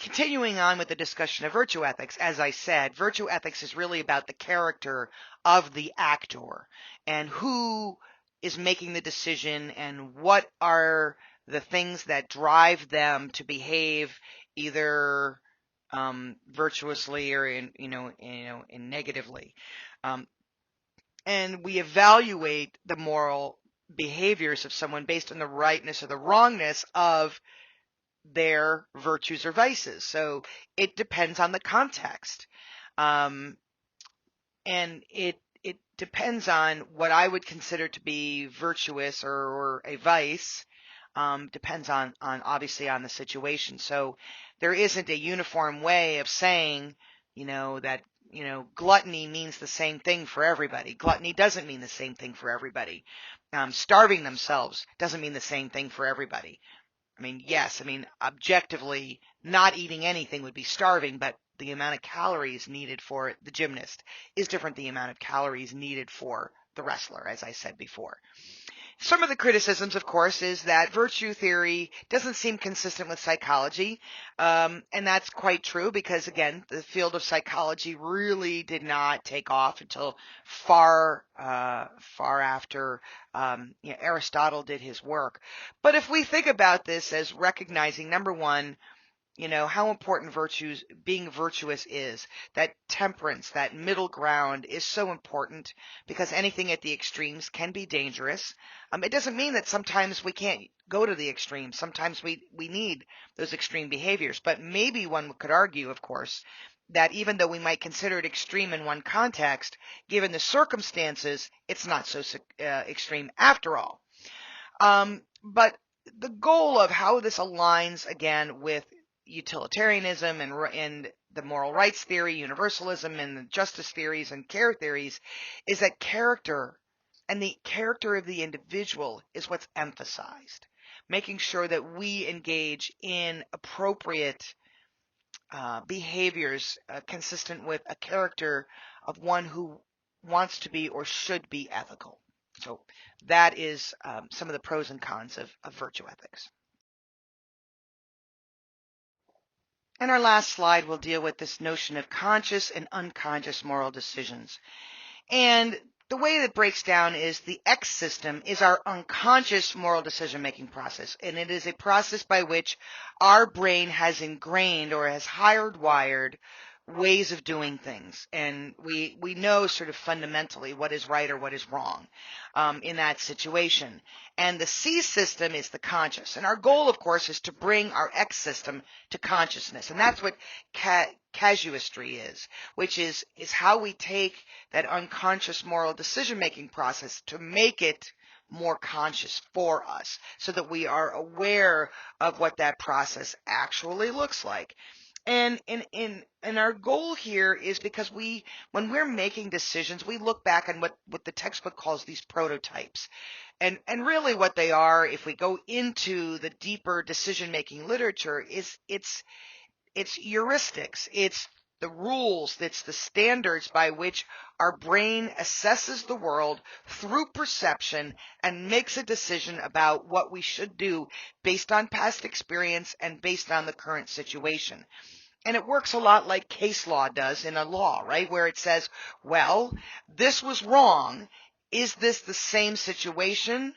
continuing on with the discussion of virtue ethics, as I said, virtue ethics is really about the character of the actor and who is making the decision and what are the things that drive them to behave either virtuously or in negatively. Um, and we evaluate the moral behaviors of someone based on the rightness or the wrongness of their virtues or vices. So it depends on the context. Um, and it depends on what I would consider to be virtuous or a vice. Depends on obviously on the situation. So there isn't a uniform way of saying, that gluttony means the same thing for everybody. Gluttony doesn't mean the same thing for everybody. Starving themselves doesn't mean the same thing for everybody. I mean, yes, objectively, not eating anything would be starving, but the amount of calories needed for the gymnast is different than the amount of calories needed for the wrestler, as I said before. Some of the criticisms, of course, is that virtue theory doesn't seem consistent with psychology. And that's quite true because, again, the field of psychology really did not take off until far after Aristotle did his work. But if we think about this as recognizing, number one, how important being virtuous is. That temperance, that middle ground is so important because anything at the extremes can be dangerous. It doesn't mean that sometimes we can't go to the extremes. Sometimes we need those extreme behaviors. But maybe one could argue, of course, that even though we might consider it extreme in one context, given the circumstances, it's not so extreme after all. But the goal of how this aligns, again, with utilitarianism and the moral rights theory, universalism, and the justice theories and care theories is that character and the character of the individual is what's emphasized, making sure that we engage in appropriate behaviors consistent with a character of one who wants to be or should be ethical. So that is some of the pros and cons of virtue ethics. And our last slide will deal with this notion of conscious and unconscious moral decisions. And the way that breaks down is the X system is our unconscious moral decision-making process. And it is a process by which our brain has ingrained or has hardwired ways of doing things. And we know sort of fundamentally what is right or what is wrong in that situation. And the C system is the conscious. And our goal, of course, is to bring our X system to consciousness. And that's what casuistry is, which is how we take that unconscious moral decision-making process to make it more conscious for us so that we are aware of what that process actually looks like. And our goal here is because when we're making decisions, we look back on what the textbook calls these prototypes. And really what they are, if we go into the deeper decision-making literature, is it's heuristics. It's the rules, it's the standards by which our brain assesses the world through perception and makes a decision about what we should do based on past experience and based on the current situation. And it works a lot like case law does in a law, right? Where it says, well, this was wrong. Is this the same situation?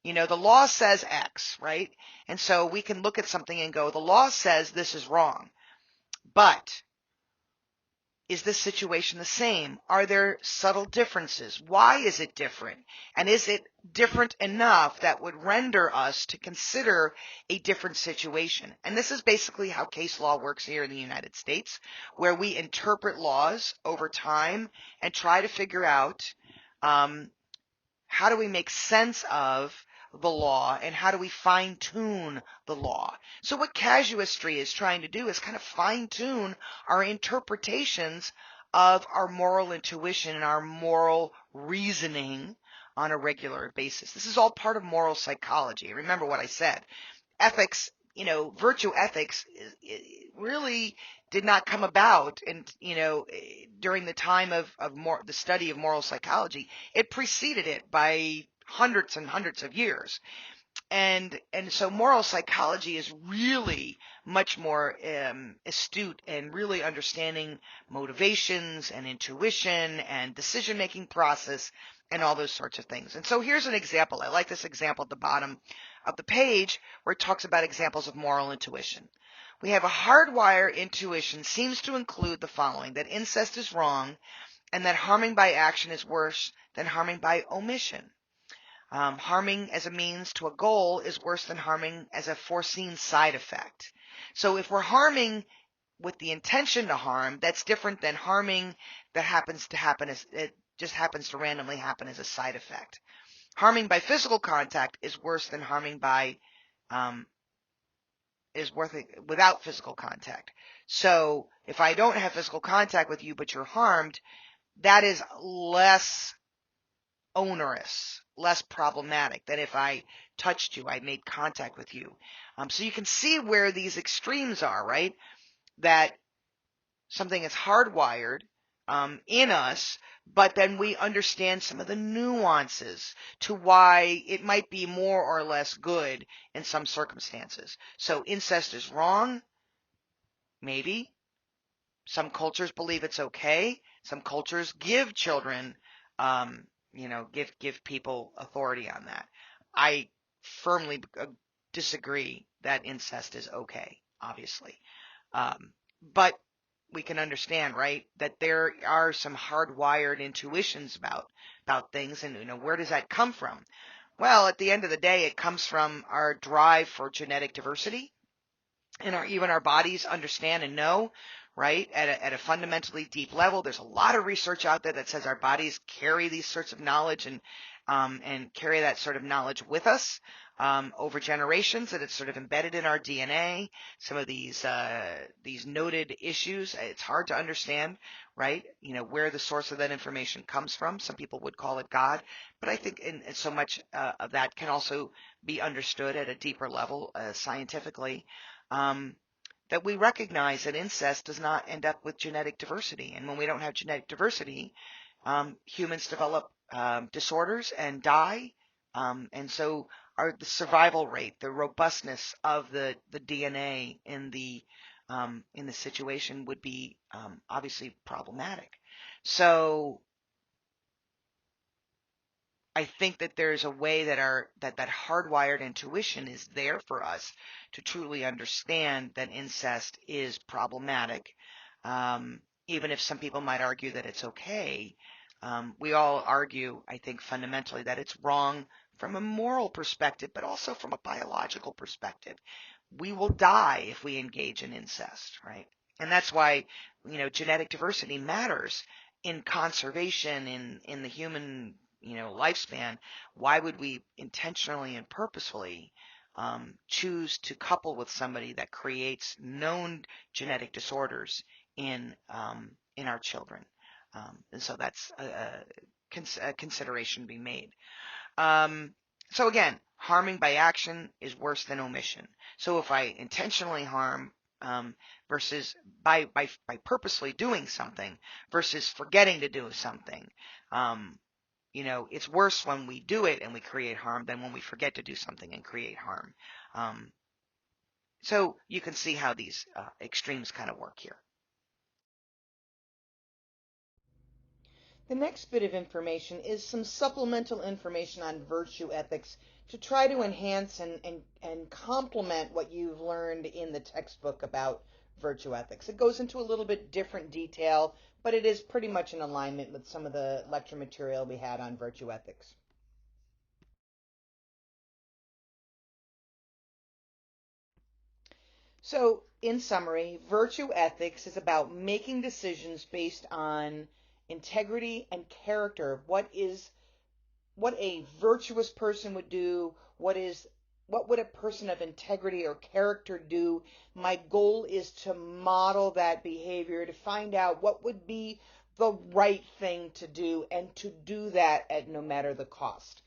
The law says X, right? And so we can look at something and go, the law says this is wrong. But is this situation the same? Are there subtle differences? Why is it different? And is it different enough that would render us to consider a different situation? And this is basically how case law works here in the United States, where we interpret laws over time and try to figure out how do we make sense of the law and how do we fine-tune the law. So what casuistry is trying to do is kind of fine-tune our interpretations of our moral intuition and our moral reasoning on a regular basis. This is all part of moral psychology. Remember what I said. Ethics, virtue ethics really did not come about during the time of the study of moral psychology. It preceded it by hundreds and hundreds of years. And so moral psychology is really much more astute and really understanding motivations and intuition and decision-making process and all those sorts of things. And so here's an example. I like this example at the bottom of the page where it talks about examples of moral intuition. We have a hardwired intuition seems to include the following: that incest is wrong and that harming by action is worse than harming by omission. Harming as a means to a goal is worse than harming as a foreseen side effect. So if we're harming with the intention to harm, that's different than harming that happens to happen as it just happens to randomly happen as a side effect. Harming by physical contact is worse than harming by without physical contact. So if I don't have physical contact with you, but you're harmed, that is less onerous, less problematic than if I touched you, I made contact with you. So you can see where these extremes are, right? That something is hardwired in us, but then we understand some of the nuances to why it might be more or less good in some circumstances. So incest is wrong, maybe. Some cultures believe it's okay. Some cultures give children give people authority on that. I firmly disagree that incest is okay, obviously. But we can understand, right, that there are some hardwired intuitions about things, and where does that come from? Well, at the end of the day, it comes from our drive for genetic diversity, and even our bodies understand and know, right, at a fundamentally deep level. There's a lot of research out there that says our bodies carry these sorts of knowledge and carry that sort of knowledge with us over generations, that it's sort of embedded in our DNA. Some of these noted issues, it's hard to understand, right, where the source of that information comes from. Some people would call it God, but I think and so much of that can also be understood at a deeper level scientifically. That we recognize that incest does not end up with genetic diversity. And when we don't have genetic diversity, humans develop disorders and die. And so the survival rate, the robustness of the DNA in the situation would be obviously problematic. So I think that there's a way that that hardwired intuition is there for us to truly understand that incest is problematic. Even if some people might argue that it's okay, we all argue, I think, fundamentally that it's wrong from a moral perspective, but also from a biological perspective. We will die if we engage in incest, right? And that's why, genetic diversity matters in conservation, in the human lifespan. Why would we intentionally and purposefully choose to couple with somebody that creates known genetic disorders in our children? And so that's a consideration being made. So again, harming by action is worse than omission. So if I intentionally harm versus by purposely doing something versus forgetting to do something, it's worse when we do it and we create harm than when we forget to do something and create harm. So you can see how these extremes kind of work here. The next bit of information is some supplemental information on virtue ethics to try to enhance and complement what you've learned in the textbook about virtue ethics. It goes into a little bit different detail, but it is pretty much in alignment with some of the lecture material we had on virtue ethics. So, in summary, virtue ethics is about making decisions based on integrity and character. What a virtuous person would do, what would a person of integrity or character do. My goal is to model that behavior, to find out what would be the right thing to do, and to do that at no matter the cost.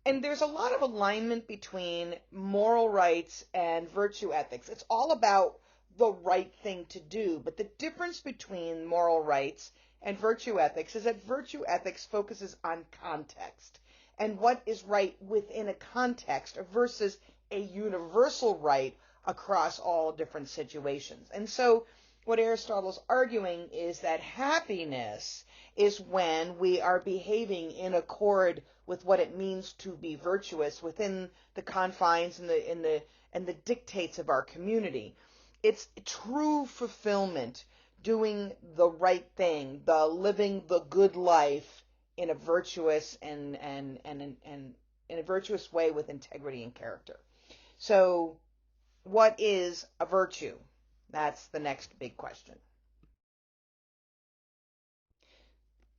And there's a lot of alignment between moral rights and virtue ethics. It's all about the right thing to do. But the difference between moral rights and virtue ethics is that virtue ethics focuses on context. and what is right within a context versus a universal right across all different situations. And so what Aristotle's arguing is that happiness is when we are behaving in accord with what it means to be virtuous within the confines and the dictates of our community. It's true fulfillment, doing the right thing, the living the good life in a virtuous and in a virtuous way with integrity and character. So, what is a virtue? That's the next big question.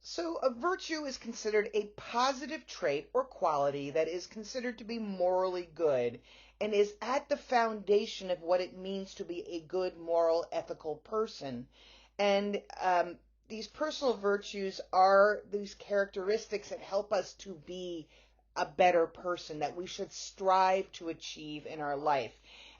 So, a virtue is considered a positive trait or quality that is considered to be morally good and is at the foundation of what it means to be a good, moral, ethical person. And these personal virtues are these characteristics that help us to be a better person that we should strive to achieve in our life.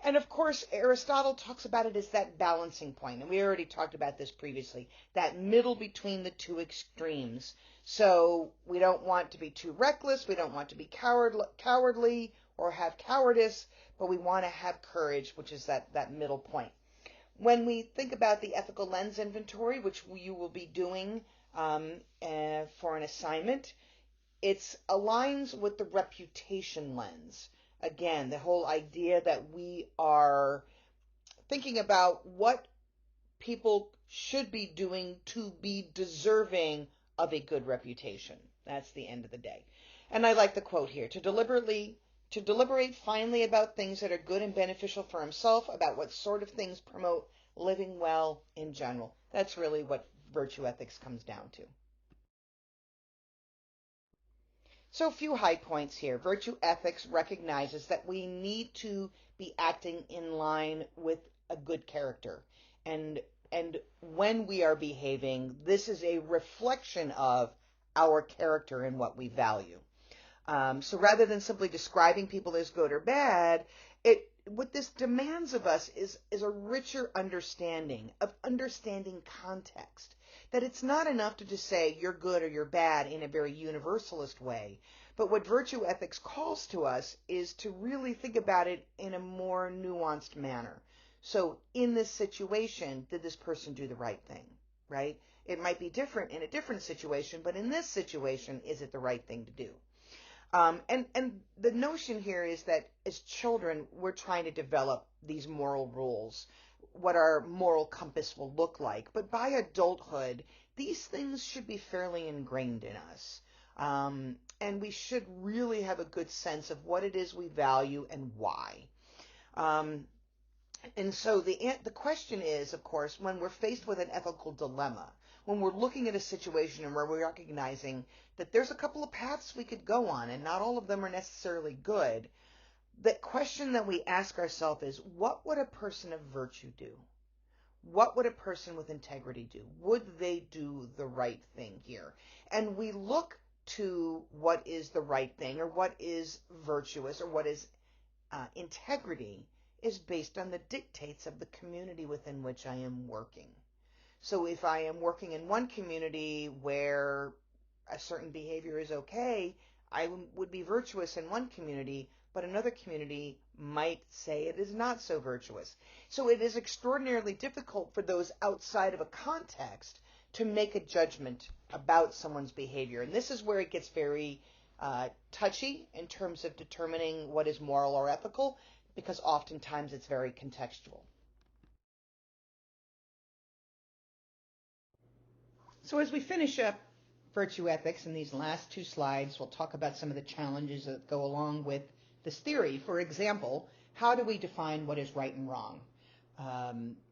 And of course, Aristotle talks about it as that balancing point, and we already talked about this previously, that middle between the two extremes. So we don't want to be too reckless, we don't want to be cowardly or have cowardice, but we want to have courage, which is that middle point. When we think about the ethical lens inventory, which you will be doing for an assignment, it aligns with the reputation lens. Again, the whole idea that we are thinking about what people should be doing to be deserving of a good reputation. That's the end of the day. And I like the quote here, to deliberate finally about things that are good and beneficial for himself, about what sort of things promote living well in general. That's really what virtue ethics comes down to. So a few high points here. Virtue ethics recognizes that we need to be acting in line with a good character. And when we are behaving, this is a reflection of our character and what we value. So rather than simply describing people as good or bad, what this demands of us is a richer understanding of understanding context. That it's not enough to just say you're good or you're bad in a very universalist way, but what virtue ethics calls to us is to really think about it in a more nuanced manner. So in this situation, did this person do the right thing, right? It might be different in a different situation, but in this situation, is it the right thing to do? And the notion here is that as children, we're trying to develop these moral rules, what our moral compass will look like. But by adulthood, these things should be fairly ingrained in us. And we should really have a good sense of what it is we value and why. And so the question is, of course, when we're faced with an ethical dilemma, when we're looking at a situation and where we're recognizing that there's a couple of paths we could go on and not all of them are necessarily good, the question that we ask ourselves is, what would a person of virtue do? What would a person with integrity do? Would they do the right thing here? And we look to what is the right thing or what is virtuous or what is integrity is based on the dictates of the community within which I am working. So if I am working in one community where a certain behavior is okay, I would be virtuous in one community, but another community might say it is not so virtuous. So it is extraordinarily difficult for those outside of a context to make a judgment about someone's behavior. And this is where it gets very touchy in terms of determining what is moral or ethical, because oftentimes it's very contextual. So as we finish up virtue ethics in these last two slides, we'll talk about some of the challenges that go along with this theory. For example, how do we define what is right and wrong?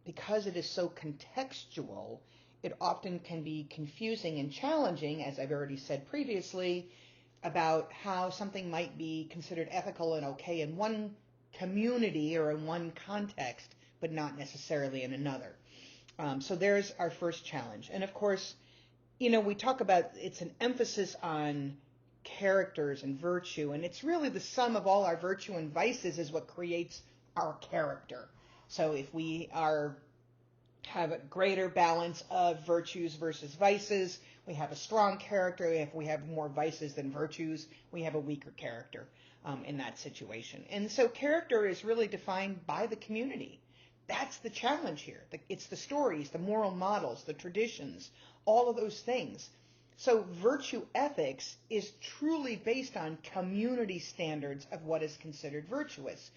Because it is so contextual, it often can be confusing and challenging, as I've already said previously, about how something might be considered ethical and okay in one community or in one context, but not necessarily in another. So there's our first challenge. And of course, we talk about it's an emphasis on characters and virtue, and it's really the sum of all our virtue and vices is what creates our character. So if we are have a greater balance of virtues versus vices. We have a strong character. If we have more vices than virtues, we have a weaker character in that situation. And so character is really defined by the community. That's the challenge here. It's the stories, the moral models, the traditions, all of those things. So virtue ethics is truly based on community standards of what is considered virtuous,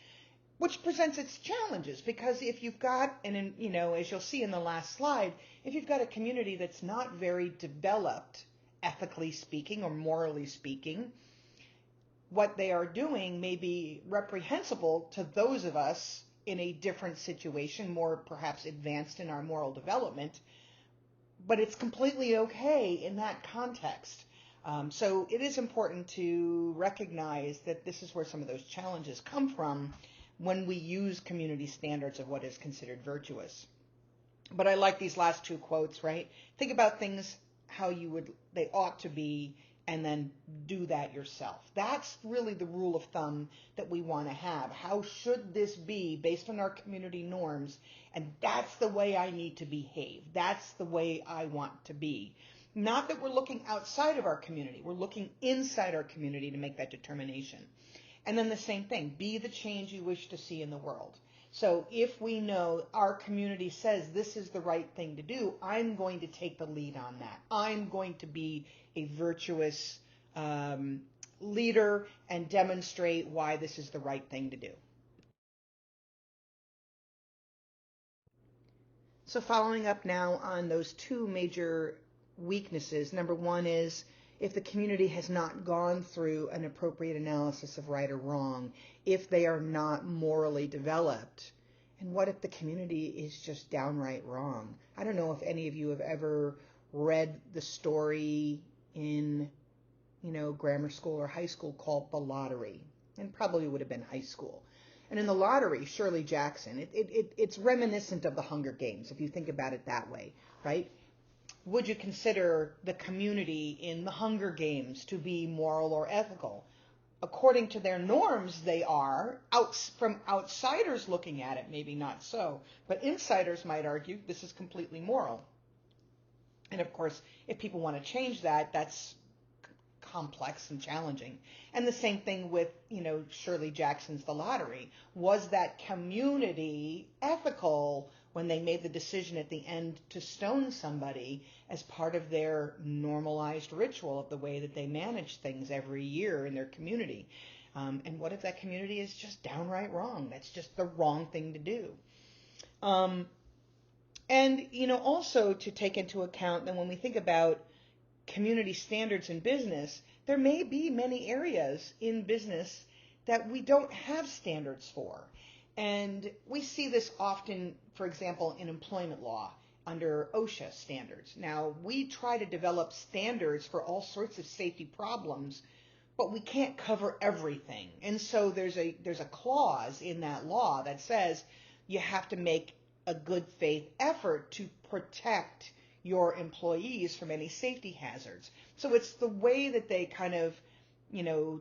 which presents its challenges, because if you've got, as you'll see in the last slide, if you've got a community that's not very developed, ethically speaking or morally speaking, what they are doing may be reprehensible to those of us in a different situation, more perhaps advanced in our moral development, but it's completely okay in that context. So it is important to recognize that this is where some of those challenges come from when we use community standards of what is considered virtuous. But I like these last two quotes, right? Think about things how they ought to be, and then do that yourself. That's really the rule of thumb that we want to have. How should this be based on our community norms? And that's the way I need to behave. That's the way I want to be. Not that we're looking outside of our community. We're looking inside our community to make that determination. And then the same thing, be the change you wish to see in the world. So if we know our community says this is the right thing to do, I'm going to take the lead on that. I'm going to be a virtuous leader and demonstrate why this is the right thing to do. So following up now on those two major weaknesses, number one is if the community has not gone through an appropriate analysis of right or wrong, if they are not morally developed. And what if the community is just downright wrong? I don't know if any of you have ever read the story in, grammar school or high school called The Lottery, and probably would have been high school. And in The Lottery, Shirley Jackson, it's reminiscent of the Hunger Games, if you think about it that way, right? Would you consider the community in the Hunger Games to be moral or ethical? According to their norms, they are. From outsiders looking at it, maybe not so. But insiders might argue this is completely moral. And of course, if people want to change that, that's complex and challenging. And the same thing with, Shirley Jackson's The Lottery. Was that community ethical when they made the decision at the end to stone somebody as part of their normalized ritual of the way that they manage things every year in their community? And what if that community is just downright wrong? That's just the wrong thing to do. And, also to take into account that when we think about community standards in business, there may be many areas in business that we don't have standards for. And we see this often, for example, in employment law under OSHA standards. Now, we try to develop standards for all sorts of safety problems, but we can't cover everything. And so there's a clause in that law that says you have to make a good faith effort to protect your employees from any safety hazards. So it's the way that they kind of,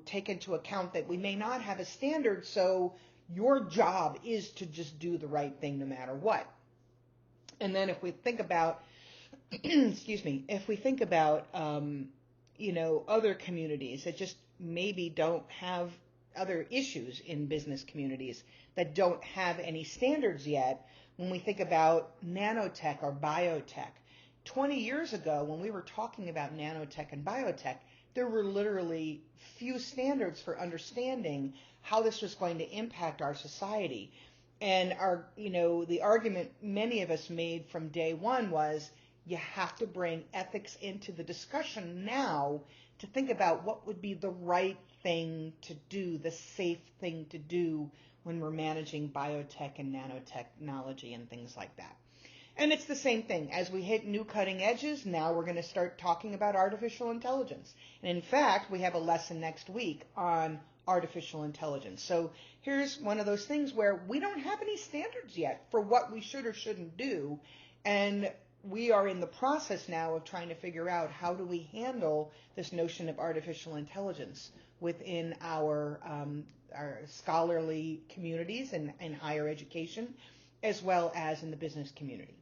take into account that we may not have a standard, so your job is to just do the right thing no matter what. And then if we think about, other communities that just maybe don't have other issues in business communities that don't have any standards yet, when we think about nanotech or biotech, 20 years ago, when we were talking about nanotech and biotech, there were literally few standards for understanding how this was going to impact our society. And the argument many of us made from day one was you have to bring ethics into the discussion now to think about what would be the right thing to do, the safe thing to do when we're managing biotech and nanotechnology and things like that. And it's the same thing. As we hit new cutting edges, now we're going to start talking about artificial intelligence. And in fact, we have a lesson next week on artificial intelligence. So here's one of those things where we don't have any standards yet for what we should or shouldn't do. And we are in the process now of trying to figure out how do we handle this notion of artificial intelligence within our scholarly communities and higher education, as well as in the business community.